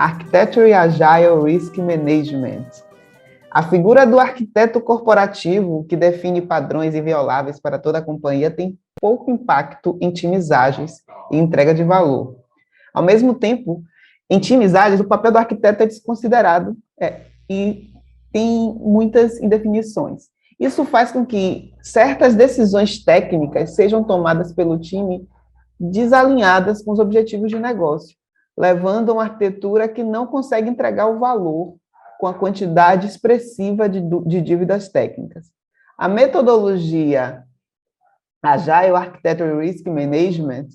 Architecture Agile Risk Management. A figura do arquiteto corporativo, que define padrões invioláveis para toda a companhia, tem pouco impacto em times ágeis e entrega de valor. Ao mesmo tempo, em times ágeis, o papel do arquiteto é desconsiderado e tem muitas indefinições. Isso faz com que certas decisões técnicas sejam tomadas pelo time desalinhadas com os objetivos de negócio, levando a uma arquitetura que não consegue entregar o valor com a quantidade expressiva de dívidas técnicas. A metodologia Agile Architecture Risk Management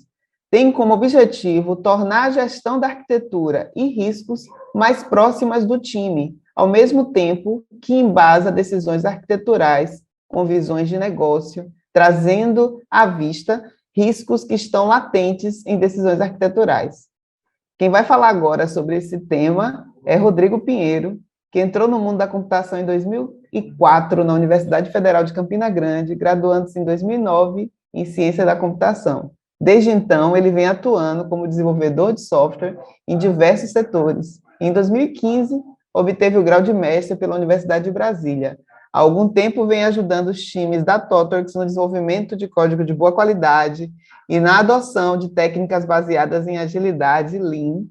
tem como objetivo tornar a gestão da arquitetura e riscos mais próximas do time, ao mesmo tempo que embasa decisões arquiteturais com visões de negócio, trazendo à vista riscos que estão latentes em decisões arquiteturais. Quem vai falar agora sobre esse tema é Rodrigo Pinheiro, que entrou no mundo da computação em 2004 na Universidade Federal de Campina Grande, graduando-se em 2009 em Ciência da Computação. Desde então, ele vem atuando como desenvolvedor de software em diversos setores. Em 2015, obteve o grau de mestre pela Universidade de Brasília. Há algum tempo vem ajudando os times da ThoughtWorks no desenvolvimento de código de boa qualidade e na adoção de técnicas baseadas em agilidade e Lean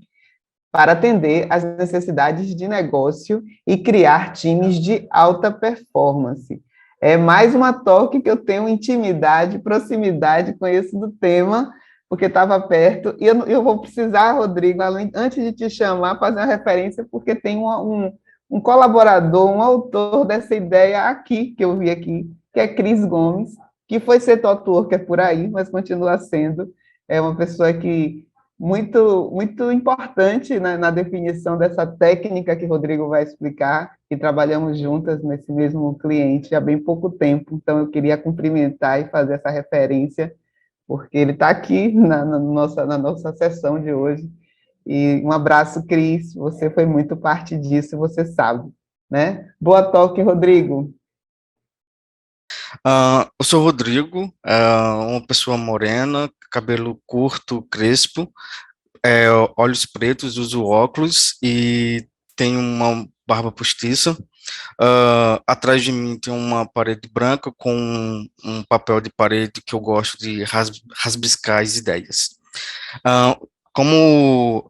para atender às necessidades de negócio e criar times de alta performance. É mais uma talk que eu tenho intimidade, proximidade, conheço do tema, porque estava perto, e eu vou precisar, Rodrigo, antes de te chamar, fazer uma referência, porque tem um colaborador, um autor dessa ideia aqui, que eu vi aqui, que é Cris Gomes, que foi ser ThoughtWorker por aí, mas continua sendo uma pessoa que muito importante na definição dessa técnica que o Rodrigo vai explicar, e trabalhamos juntas nesse mesmo cliente há bem pouco tempo, então eu queria cumprimentar e fazer essa referência, porque ele está aqui na nossa sessão de hoje. E um abraço, Cris, você foi muito parte disso, você sabe, né? Boa talk, Rodrigo. Eu sou o Rodrigo, uma pessoa morena, cabelo curto, crespo, olhos pretos, uso óculos e tenho uma barba postiça. Atrás de mim tem uma parede branca com um papel de parede que eu gosto de rabiscar as ideias. Como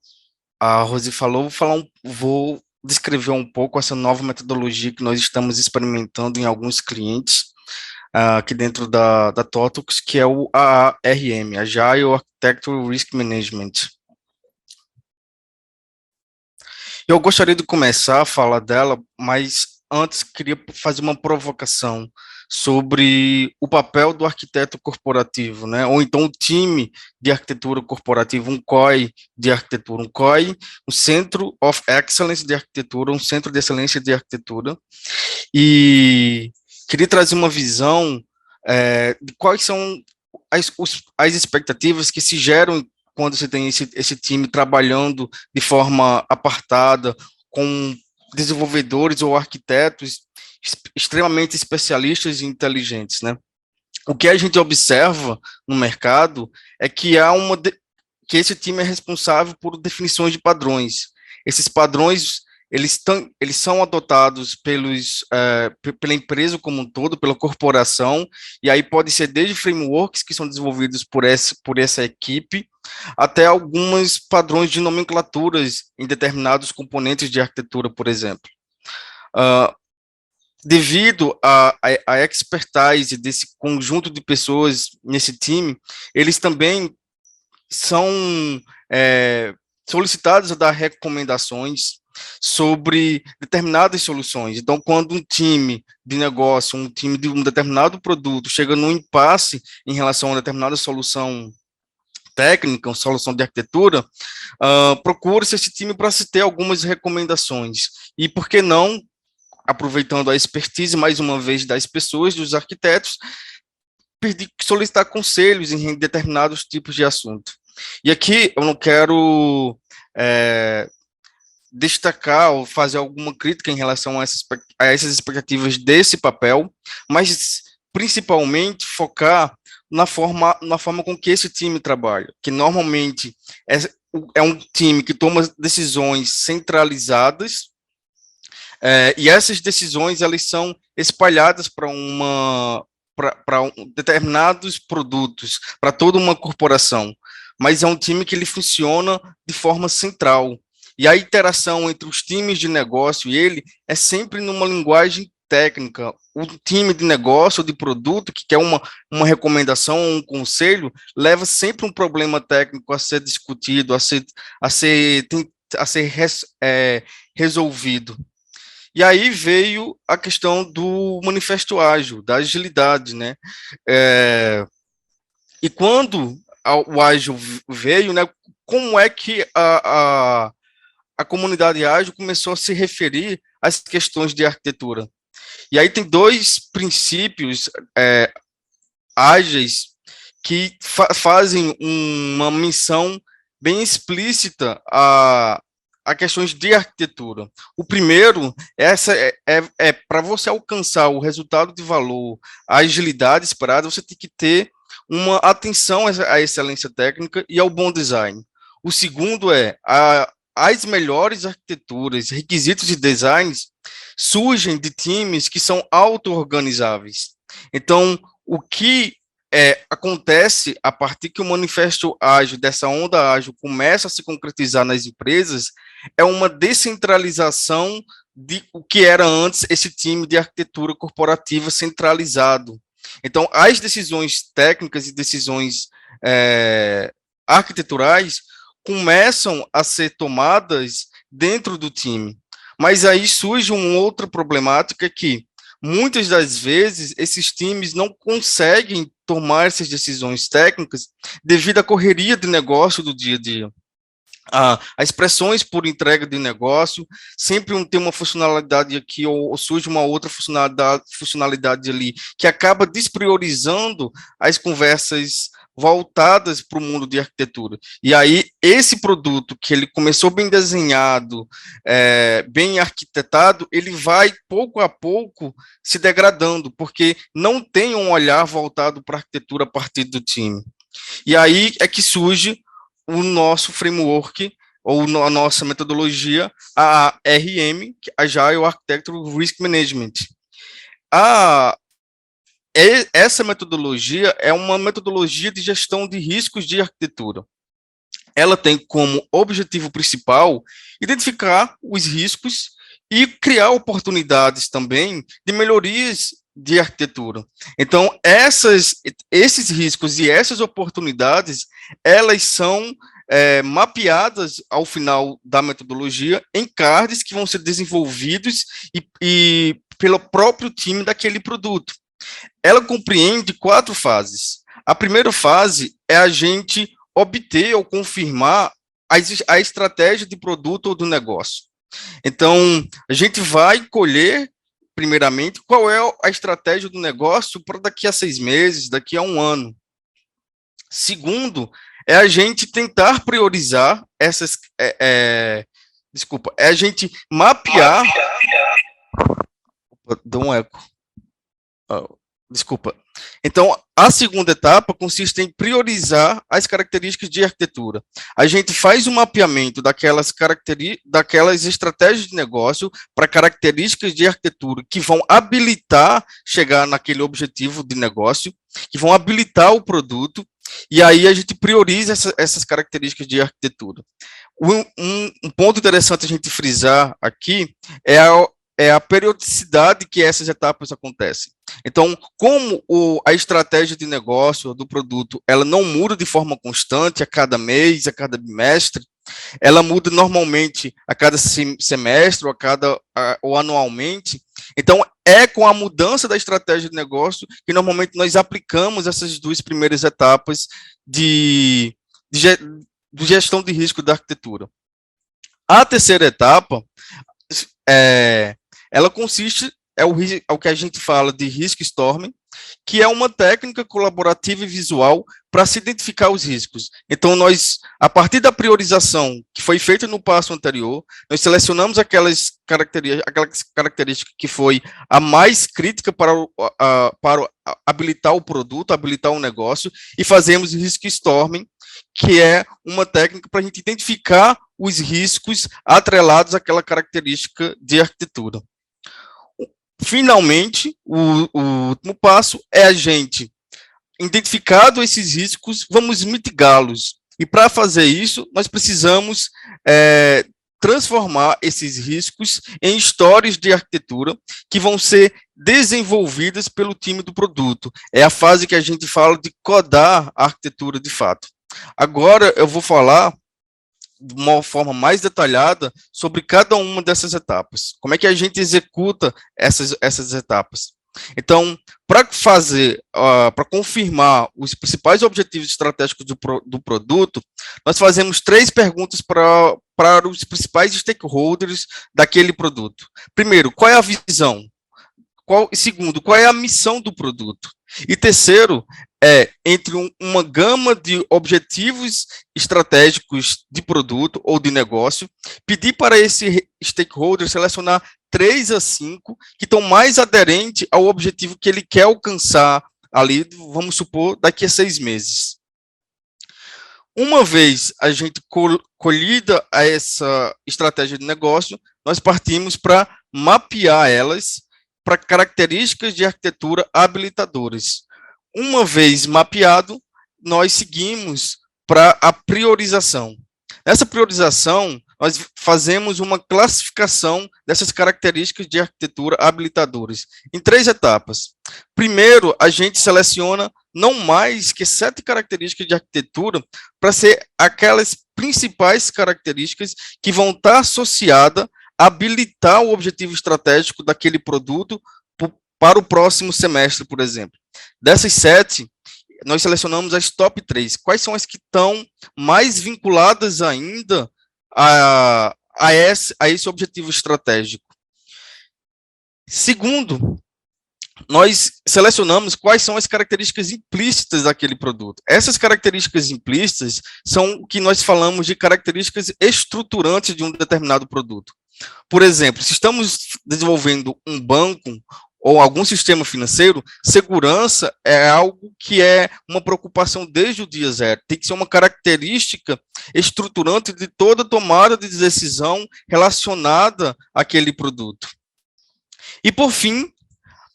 a Rosi falou, vou descrever um pouco essa nova metodologia que nós estamos experimentando em alguns clientes aqui dentro da ThoughtWorks, que é o ARM, Agile Architecture Risk Management. Eu gostaria de começar a falar dela, mas antes queria fazer uma provocação sobre o papel do arquiteto corporativo, né? Ou então o time de arquitetura corporativa, um COI de arquitetura, um COI, um Centro of Excellence de Arquitetura, um Centro de Excelência de Arquitetura, e queria trazer uma visão de quais são as expectativas que se geram quando você tem esse time trabalhando de forma apartada, com desenvolvedores ou arquitetos extremamente especialistas e inteligentes, né? O que a gente observa no mercado é que que esse time é responsável por definições de padrões. Esses padrões eles são adotados pela empresa como um todo, pela corporação, e aí pode ser desde frameworks que são desenvolvidos por essa equipe, até alguns padrões de nomenclaturas em determinados componentes de arquitetura, por exemplo. Devido à expertise desse conjunto de pessoas nesse time, eles também são solicitados a dar recomendações sobre determinadas soluções. Então, quando um time de negócio, um time de um determinado produto chega num impasse em relação a uma determinada solução técnica, uma solução de arquitetura, procura-se esse time para se ter algumas recomendações. E por que não, aproveitando a expertise, mais uma vez, das pessoas, dos arquitetos, solicitar conselhos em determinados tipos de assunto. E aqui eu não quero destacar ou fazer alguma crítica em relação a essas expectativas desse papel, mas principalmente focar na forma com que esse time trabalha, que normalmente é um time que toma decisões centralizadas, e essas decisões elas são espalhadas para determinados produtos, para toda uma corporação, mas é um time que ele funciona de forma central. E a interação entre os times de negócio e ele é sempre numa linguagem técnica. O time de negócio, de produto, que quer uma recomendação, um conselho, leva sempre um problema técnico a ser discutido, a ser resolvido. E aí veio a questão do manifesto ágil, da agilidade, né? E quando o ágil veio, né? Como é que a comunidade ágil começou a se referir às questões de arquitetura? E aí tem dois princípios ágeis que fazem uma menção bem explícita a questões de arquitetura. O primeiro é para você alcançar o resultado de valor, a agilidade esperada, você tem que ter uma atenção à excelência técnica e ao bom design. O segundo as melhores arquiteturas, requisitos de designs surgem de times que são auto-organizáveis. Então, o que acontece a partir que o manifesto ágil, dessa onda ágil, começa a se concretizar nas empresas, é uma descentralização de o que era antes esse time de arquitetura corporativa centralizado. Então, as decisões técnicas e decisões arquiteturais começam a ser tomadas dentro do time. Mas aí surge uma outra problemática que, muitas das vezes, esses times não conseguem tomar essas decisões técnicas devido à correria de negócio do dia a dia. As expressões por entrega de negócio sempre tem uma funcionalidade aqui ou surge uma outra funcionalidade ali que acaba despriorizando as conversas voltadas para o mundo de arquitetura. E aí, esse produto que ele começou bem desenhado, bem arquitetado, ele vai, pouco a pouco, se degradando, porque não tem um olhar voltado para a arquitetura a partir do time. E aí é que surge o nosso framework, ou a nossa metodologia, a ARM, Agile Architecture Risk Management. Essa metodologia é uma metodologia de gestão de riscos de arquitetura. Ela tem como objetivo principal identificar os riscos e criar oportunidades também de melhorias de arquitetura. Então, esses riscos e essas oportunidades, elas são mapeadas ao final da metodologia em cards que vão ser desenvolvidos e pelo próprio time daquele produto. Ela compreende 4 fases. A primeira fase é a gente obter ou confirmar a estratégia de produto ou do negócio. Então, a gente vai colher, primeiramente, qual é a estratégia do negócio para daqui a 6 meses, daqui a 1 ano. Segundo, é a gente tentar priorizar essas... é a gente mapear... Opa, deu um eco. Desculpa. Então, a segunda etapa consiste em priorizar as características de arquitetura. A gente faz um mapeamento daquelas estratégias de negócio para características de arquitetura que vão habilitar chegar naquele objetivo de negócio, que vão habilitar o produto, e aí a gente prioriza essas características de arquitetura. Um ponto interessante a gente frisar aqui é a periodicidade que essas etapas acontecem. Então, como a estratégia de negócio do produto, ela não muda de forma constante a cada mês, a cada bimestre, ela muda normalmente a cada semestre ou anualmente. Então, é com a mudança da estratégia de negócio que normalmente nós aplicamos essas 2 primeiras etapas de gestão de risco da arquitetura. A terceira etapa ela consiste, é o que a gente fala de risk storming, que é uma técnica colaborativa e visual para se identificar os riscos. Então, nós, a partir da priorização que foi feita no passo anterior, nós selecionamos aquelas características que foi a mais crítica para habilitar o produto, habilitar o negócio, e fazemos risk storming, que é uma técnica para a gente identificar os riscos atrelados àquela característica de arquitetura. Finalmente, o último passo é a gente, identificado esses riscos, vamos mitigá-los. E para fazer isso, nós precisamos transformar esses riscos em histórias de arquitetura que vão ser desenvolvidas pelo time do produto. É a fase que a gente fala de codar a arquitetura de fato. Agora eu vou falar de uma forma mais detalhada sobre cada uma dessas etapas. Como é que a gente executa essas etapas? Então, para confirmar os principais objetivos estratégicos do produto, nós fazemos 3 perguntas para os principais stakeholders daquele produto. Primeiro, qual é a visão? Segundo, qual é a missão do produto? E terceiro, entre uma gama de objetivos estratégicos de produto ou de negócio, pedir para esse stakeholder selecionar 3 a 5 que estão mais aderentes ao objetivo que ele quer alcançar ali, vamos supor, daqui a 6 meses. Uma vez a gente colhida essa estratégia de negócio, nós partimos para mapear elas para características de arquitetura habilitadoras. Uma vez mapeado, nós seguimos para a priorização. Nessa priorização, nós fazemos uma classificação dessas características de arquitetura habilitadoras em 3 etapas. Primeiro, a gente seleciona não mais que 7 características de arquitetura para ser aquelas principais características que vão estar associadas a habilitar o objetivo estratégico daquele produto para o próximo semestre, por exemplo. Dessas 7, nós selecionamos as top 3. Quais são as que estão mais vinculadas ainda a esse objetivo estratégico? Segundo, nós selecionamos quais são as características implícitas daquele produto. Essas características implícitas são o que nós falamos de características estruturantes de um determinado produto. Por exemplo, se estamos desenvolvendo um banco ou algum sistema financeiro, segurança é algo que é uma preocupação desde o dia zero. Tem que ser uma característica estruturante de toda tomada de decisão relacionada àquele produto. E, por fim,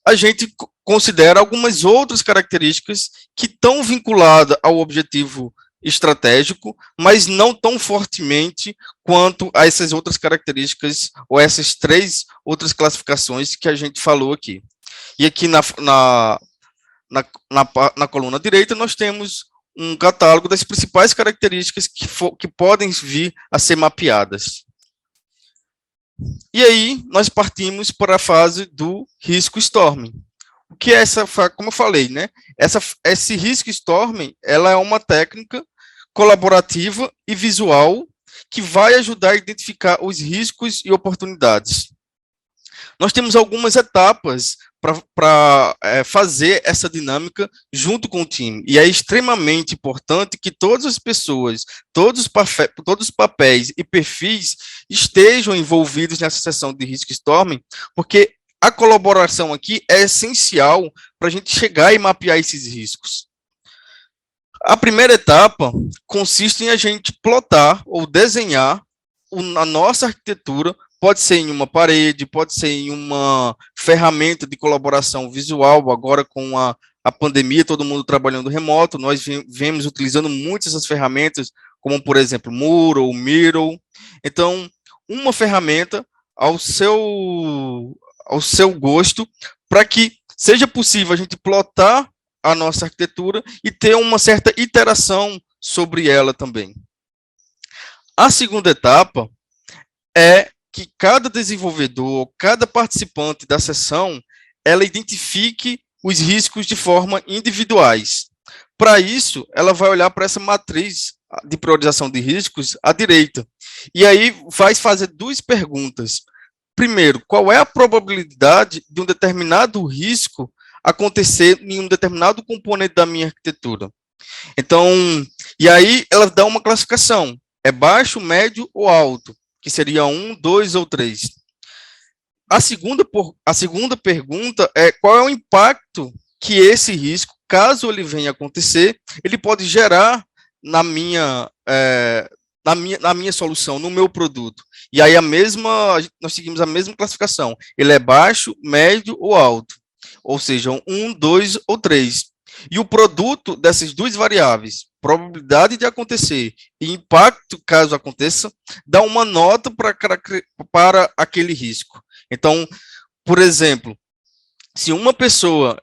a gente considera algumas outras características que estão vinculadas ao objetivo estratégico, mas não tão fortemente quanto a essas outras características ou essas 3 outras classificações que a gente falou aqui. E aqui na coluna direita nós temos um catálogo das principais características que podem vir a ser mapeadas. E aí nós partimos para a fase do risco storming. O que é essa, como eu falei, né? Esse risco storming, ela é uma técnica colaborativa e visual que vai ajudar a identificar os riscos e oportunidades. Nós temos algumas etapas para fazer essa dinâmica junto com o time, e é extremamente importante que todas as pessoas, todos os papéis e perfis estejam envolvidos nessa sessão de risco storming, porque a colaboração aqui é essencial para a gente chegar e mapear esses riscos. A primeira etapa consiste em a gente plotar ou desenhar a nossa arquitetura, pode ser em uma parede, pode ser em uma ferramenta de colaboração visual. Agora, com a pandemia, todo mundo trabalhando remoto, nós vemos utilizando muitas essas ferramentas, como, por exemplo, Mural, Miro. Então, uma ferramenta ao seu gosto, para que seja possível a gente plotar a nossa arquitetura e ter uma certa iteração sobre ela também. A segunda etapa é que cada desenvolvedor, cada participante da sessão, ela identifique os riscos de forma individuais. Para isso, ela vai olhar para essa matriz de priorização de riscos à direita. E aí vai fazer 2 perguntas. Primeiro, qual é a probabilidade de um determinado risco acontecer em um determinado componente da minha arquitetura? Então, e aí ela dá uma classificação, é baixo, médio ou alto, que seria 1, 2 ou 3. A segunda pergunta é qual é o impacto que esse risco, caso ele venha acontecer, ele pode gerar na minha solução, no meu produto. E aí nós seguimos a mesma classificação. Ele é baixo, médio ou alto. Ou seja, 1, 2 ou 3. E o produto dessas duas variáveis, probabilidade de acontecer e impacto caso aconteça, dá uma nota para aquele risco. Então, por exemplo, se uma pessoa,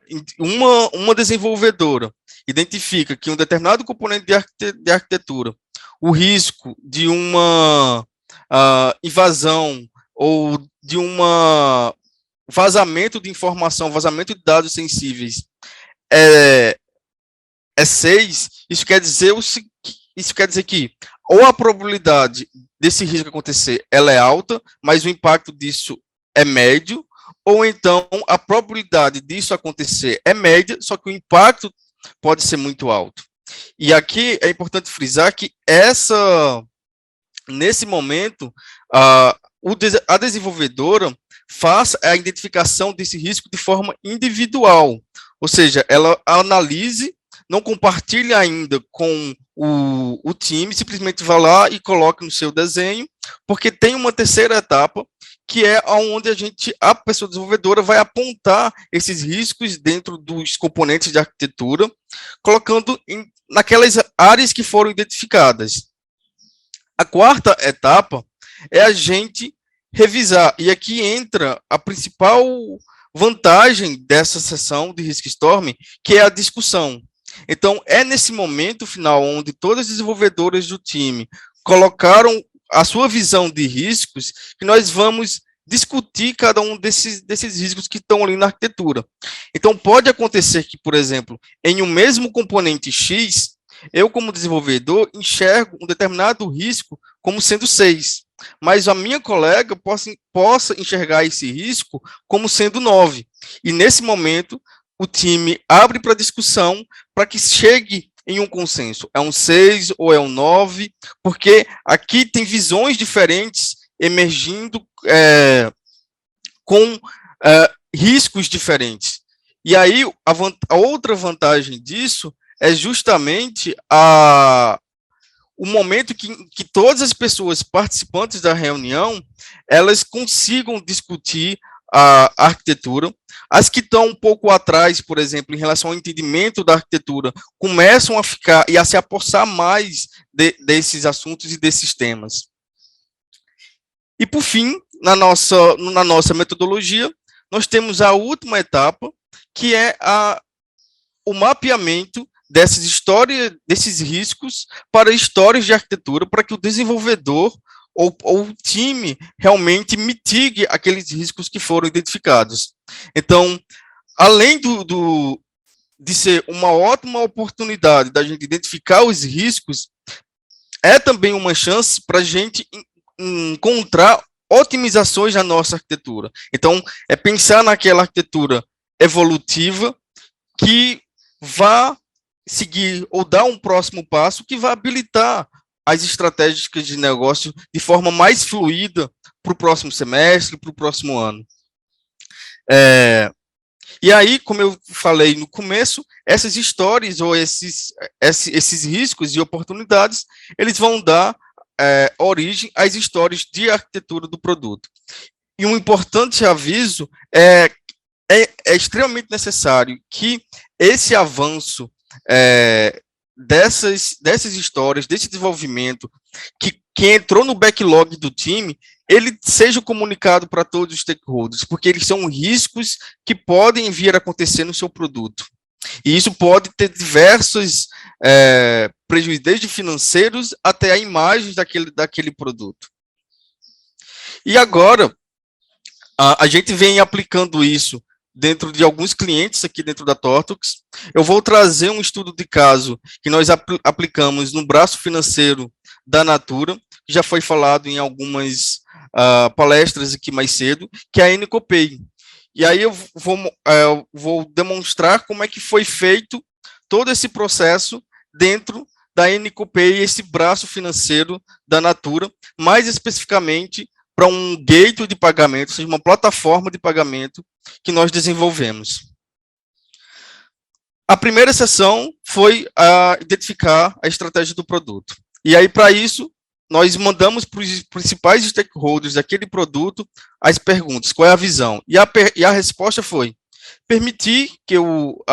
uma desenvolvedora, identifica que um determinado componente de arquitetura, o risco de uma invasão ou de um vazamento de informação, vazamento de dados sensíveis é 6, isso quer dizer que ou a probabilidade desse risco acontecer ela é alta, mas o impacto disso é médio, ou então a probabilidade disso acontecer é média, só que o impacto pode ser muito alto. E aqui é importante frisar que nesse momento, a desenvolvedora faz a identificação desse risco de forma individual, ou seja, ela analise, não compartilha ainda com o time, simplesmente vai lá e coloca no seu desenho, porque tem uma terceira etapa, que é onde a pessoa desenvolvedora vai apontar esses riscos dentro dos componentes de arquitetura, colocando naquelas áreas que foram identificadas. A quarta etapa é a gente revisar, e aqui entra a principal vantagem dessa sessão de Risk Storm, que é a discussão. Então, é nesse momento final, onde todas as desenvolvedoras do time colocaram a sua visão de riscos, que nós vamos discutir cada um desses riscos que estão ali na arquitetura. Então, pode acontecer que, por exemplo, em um mesmo componente X, eu, como desenvolvedor, enxergo um determinado risco como sendo 6, mas a minha colega possa enxergar esse risco como sendo 9. E, nesse momento, o time abre para discussão para que chegue em um consenso. É um 6 ou é um 9, porque aqui tem visões diferentes emergindo com riscos diferentes. E aí, a outra vantagem disso é justamente o momento que todas as pessoas participantes da reunião, elas consigam discutir a arquitetura. As que estão um pouco atrás, por exemplo, em relação ao entendimento da arquitetura, começam a ficar e a se apossar mais desses assuntos e desses temas. E, por fim, na nossa metodologia, nós temos a última etapa, que é o mapeamento dessas histórias, desses riscos para histórias de arquitetura, para que o desenvolvedor ou o time realmente mitigue aqueles riscos que foram identificados. Então, além de ser uma ótima oportunidade da gente identificar os riscos, é também uma chance para a gente encontrar otimizações na nossa arquitetura. Então, é pensar naquela arquitetura evolutiva que vá seguir ou dar um próximo passo que vai habilitar as estratégias de negócio de forma mais fluida para o próximo semestre, para o próximo ano. E aí, como eu falei no começo, essas histórias ou esses riscos e oportunidades, eles vão dar origem às histórias de arquitetura do produto. E um importante aviso é extremamente necessário que esse avanço dessas histórias, desse desenvolvimento, que entrou no backlog do time, ele seja comunicado para todos os stakeholders, porque eles são riscos que podem vir a acontecer no seu produto. E isso pode ter diversos prejuízos, desde financeiros até a imagem daquele produto. E agora, a gente vem aplicando isso dentro de alguns clientes aqui dentro da Tortox. Eu vou trazer um estudo de caso que nós aplicamos no braço financeiro da Natura, que já foi falado em algumas palestras aqui mais cedo, que é a Enicopay. E aí eu vou demonstrar como é que foi feito todo esse processo dentro da Enicopay, esse braço financeiro da Natura, mais especificamente para um gateway de pagamento, ou seja, uma plataforma de pagamento que nós desenvolvemos. A primeira sessão foi identificar a estratégia do produto. E aí, para isso, nós mandamos para os principais stakeholders daquele produto as perguntas, qual é a visão? E a resposta foi permitir que o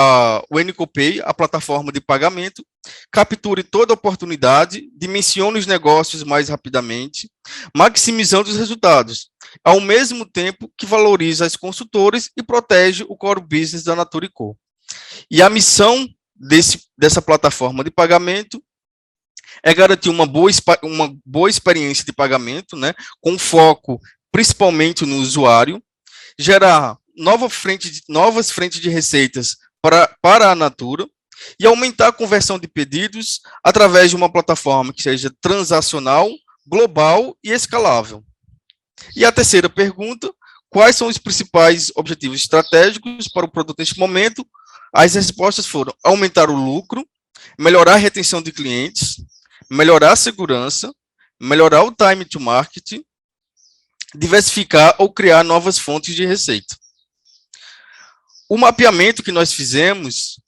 NCOPay, a plataforma de pagamento, capture toda a oportunidade, dimensione os negócios mais rapidamente, maximizando os resultados, ao mesmo tempo que valoriza as consultoras e protege o core business da Natura &Co. E a missão dessa plataforma de pagamento é garantir uma boa experiência de pagamento, né, com foco principalmente no usuário, gerar novas frentes de receitas para a Natura e aumentar a conversão de pedidos através de uma plataforma que seja transacional, global e escalável. E a terceira pergunta, quais são os principais objetivos estratégicos para o produto neste momento? As respostas foram aumentar o lucro, melhorar a retenção de clientes, melhorar a segurança, melhorar o time to market, diversificar ou criar novas fontes de receita. O mapeamento que nós fizemos,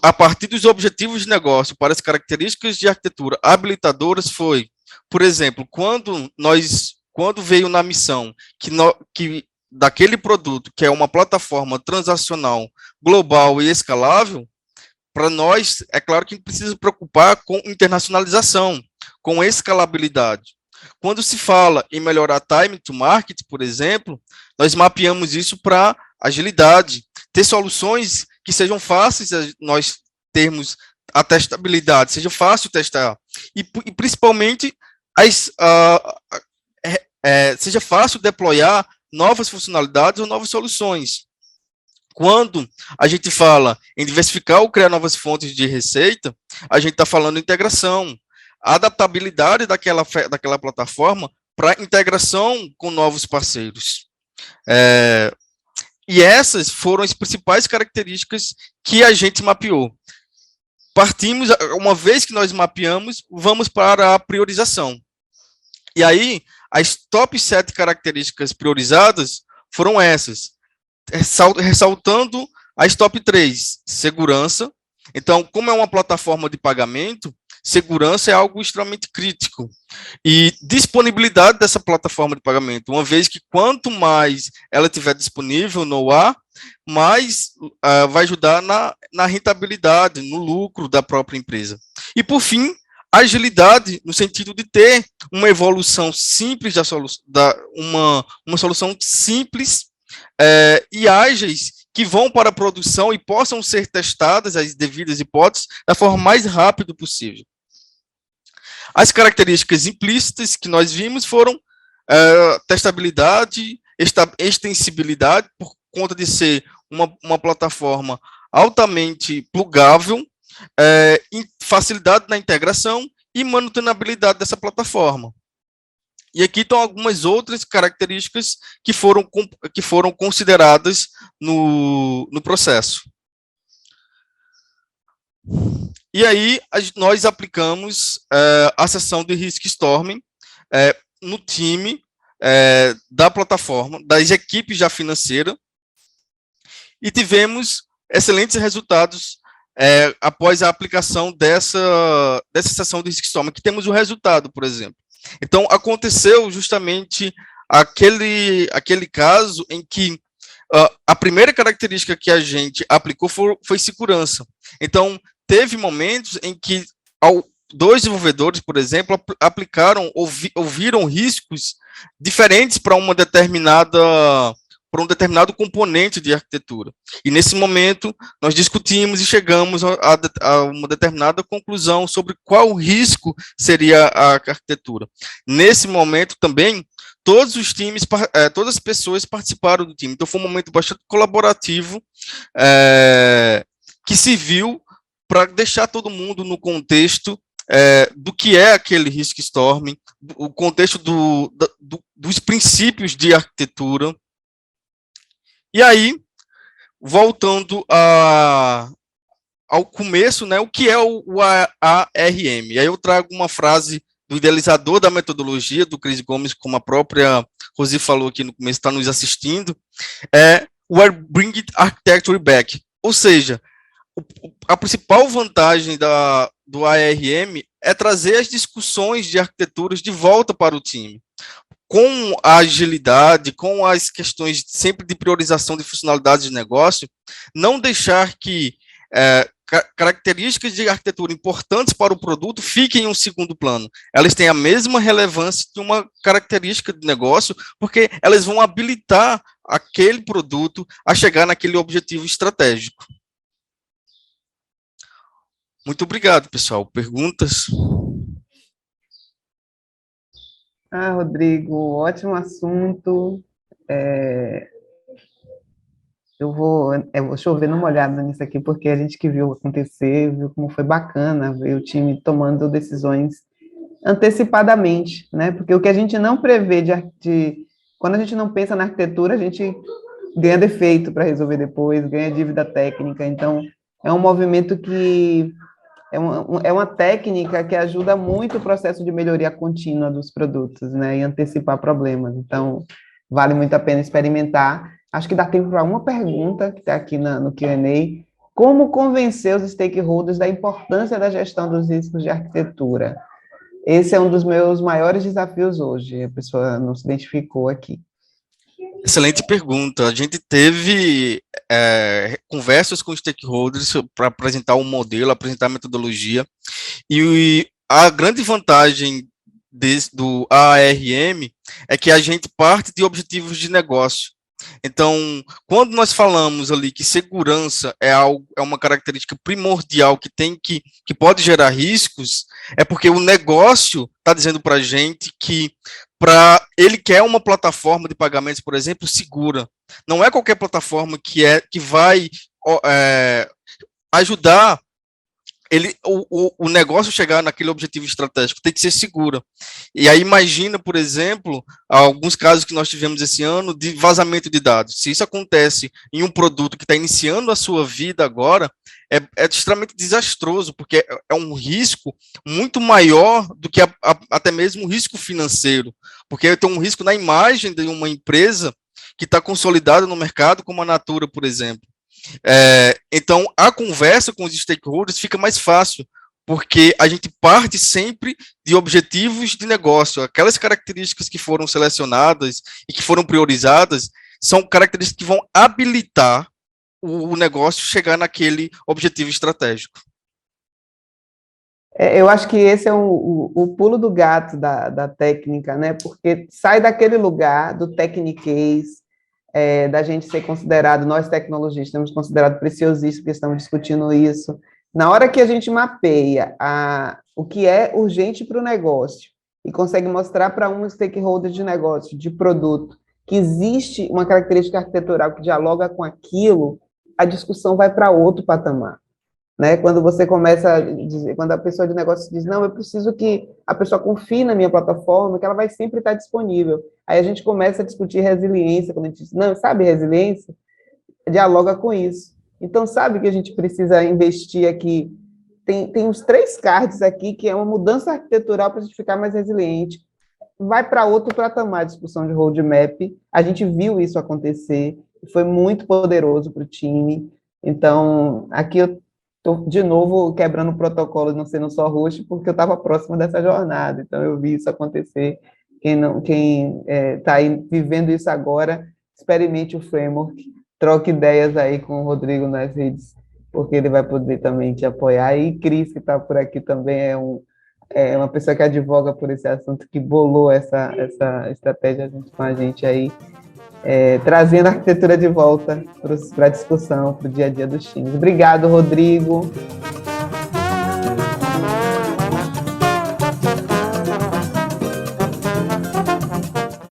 a partir dos objetivos de negócio para as características de arquitetura habilitadoras foi, por exemplo, quando veio na missão que daquele produto, que é uma plataforma transacional global e escalável, para nós, é claro que a gente precisa se preocupar com internacionalização, com escalabilidade. Quando se fala em melhorar time to market, por exemplo, nós mapeamos isso para agilidade, ter soluções que sejam fáceis nós termos a testabilidade, seja fácil testar, e principalmente seja fácil deployar novas funcionalidades ou novas soluções. Quando a gente fala em diversificar ou criar novas fontes de receita, a gente está falando em integração, adaptabilidade daquela plataforma para integração com novos parceiros. E essas foram as principais características que a gente mapeou. Partimos, uma vez que nós mapeamos, vamos para a priorização. E aí, as top 7 características priorizadas foram essas, ressaltando as top 3, segurança. Então, como é uma plataforma de pagamento, segurança é algo extremamente crítico. E disponibilidade dessa plataforma de pagamento, uma vez que quanto mais ela estiver disponível no ar, mais vai ajudar na rentabilidade, no lucro da própria empresa. E, por fim, agilidade, no sentido de ter uma evolução simples uma solução simples e ágeis que vão para a produção e possam ser testadas as devidas hipóteses da forma mais rápida possível. As características implícitas que nós vimos foram testabilidade, extensibilidade, por conta de ser uma plataforma altamente plugável, facilidade na integração e manutenabilidade dessa plataforma. E aqui estão algumas outras características que foram consideradas no processo. E aí, nós aplicamos a sessão de risk storming no time da plataforma, das equipes já financeiras, e tivemos excelentes resultados após a aplicação dessa sessão de risk storming, que temos o resultado, por exemplo. Então, aconteceu justamente aquele caso em que a primeira característica que a gente aplicou foi segurança. Então, teve momentos em que 2 desenvolvedores, por exemplo, ouviram riscos diferentes para um determinado componente de arquitetura. E, nesse momento, nós discutimos e chegamos a uma determinada conclusão sobre qual risco seria a arquitetura. Nesse momento, também, todos os times, todas as pessoas participaram do time. Então, foi um momento bastante colaborativo, que serviu para deixar todo mundo no contexto do que é aquele risk storming, o contexto dos princípios de arquitetura. E aí, voltando ao começo, né, o que é o ARM? E aí eu trago uma frase do idealizador da metodologia, do Chris Gomes, como a própria Rosi falou aqui no começo, está nos assistindo, We're Bringing Architecture Back. Ou seja, a principal vantagem do ARM é trazer as discussões de arquiteturas de volta para o time, com a agilidade, com as questões sempre de priorização de funcionalidades de negócio, não deixar que características de arquitetura importantes para o produto fiquem em um segundo plano. Elas têm a mesma relevância de uma característica de negócio, porque elas vão habilitar aquele produto a chegar naquele objetivo estratégico. Muito obrigado, pessoal. Perguntas? Rodrigo, ótimo assunto. Eu vou chover numa olhada nisso aqui, porque a gente que viu acontecer, viu como foi bacana ver o time tomando decisões antecipadamente, né? Porque o que a gente não prevê quando a gente não pensa na arquitetura, a gente ganha defeito para resolver depois, ganha dívida técnica. Então, é um movimento que é uma técnica que ajuda muito o processo de melhoria contínua dos produtos, né? E antecipar problemas. Então, vale muito a pena experimentar. Acho que dá tempo para uma pergunta que está aqui no Q&A. Como convencer os stakeholders da importância da gestão dos riscos de arquitetura? Esse é um dos meus maiores desafios hoje. A pessoa não se identificou aqui. Excelente pergunta. A gente teve conversas com os stakeholders para apresentar um modelo, apresentar a metodologia, e a grande vantagem do ARM é que a gente parte de objetivos de negócio. Então, quando nós falamos ali que segurança é uma característica primordial que pode gerar riscos, é porque o negócio está dizendo para a gente que ele quer uma plataforma de pagamentos, por exemplo, segura. Não é qualquer plataforma que vai ajudar o negócio chegar naquele objetivo estratégico, tem que ser segura. E aí imagina, por exemplo, alguns casos que nós tivemos esse ano de vazamento de dados. Se isso acontece em um produto que está iniciando a sua vida agora, é extremamente desastroso, porque é um risco muito maior do que até mesmo um risco financeiro, porque tem um risco na imagem de uma empresa que está consolidada no mercado, como a Natura, por exemplo. Então, a conversa com os stakeholders fica mais fácil, porque a gente parte sempre de objetivos de negócio. Aquelas características que foram selecionadas e que foram priorizadas são características que vão habilitar o negócio chegar naquele objetivo estratégico. Eu acho que esse é o pulo do gato da técnica, né? Porque sai daquele lugar do techniquez, da gente ser considerado, nós tecnologistas, temos considerado preciosíssimo, porque estamos discutindo isso. Na hora que a gente mapeia o que é urgente para o negócio e consegue mostrar para um stakeholder de negócio, de produto, que existe uma característica arquitetural que dialoga com aquilo, a discussão vai para outro patamar. Né? Quando você começa a dizer, quando a pessoa de negócio diz, não, eu preciso que a pessoa confie na minha plataforma, que ela vai sempre estar disponível. Aí a gente começa a discutir resiliência, quando a gente diz, não, sabe resiliência? Dialoga com isso. Então, sabe que a gente precisa investir aqui? Tem uns 3 cards aqui, que é uma mudança arquitetural para a gente ficar mais resiliente. Vai para outro patamar a discussão de roadmap. A gente viu isso acontecer, foi muito poderoso para o time. Então, aqui eu estou, de novo, quebrando o protocolo, não sendo só host, porque eu estava próximo dessa jornada, então eu vi isso acontecer. Quem está aí vivendo isso agora, experimente o framework, troque ideias aí com o Rodrigo nas redes, porque ele vai poder também te apoiar. E Cris, que está por aqui também, é uma pessoa que advoga por esse assunto, que bolou essa estratégia junto com a gente aí, trazendo a arquitetura de volta para a discussão, para o dia a dia dos times. Obrigado, Rodrigo.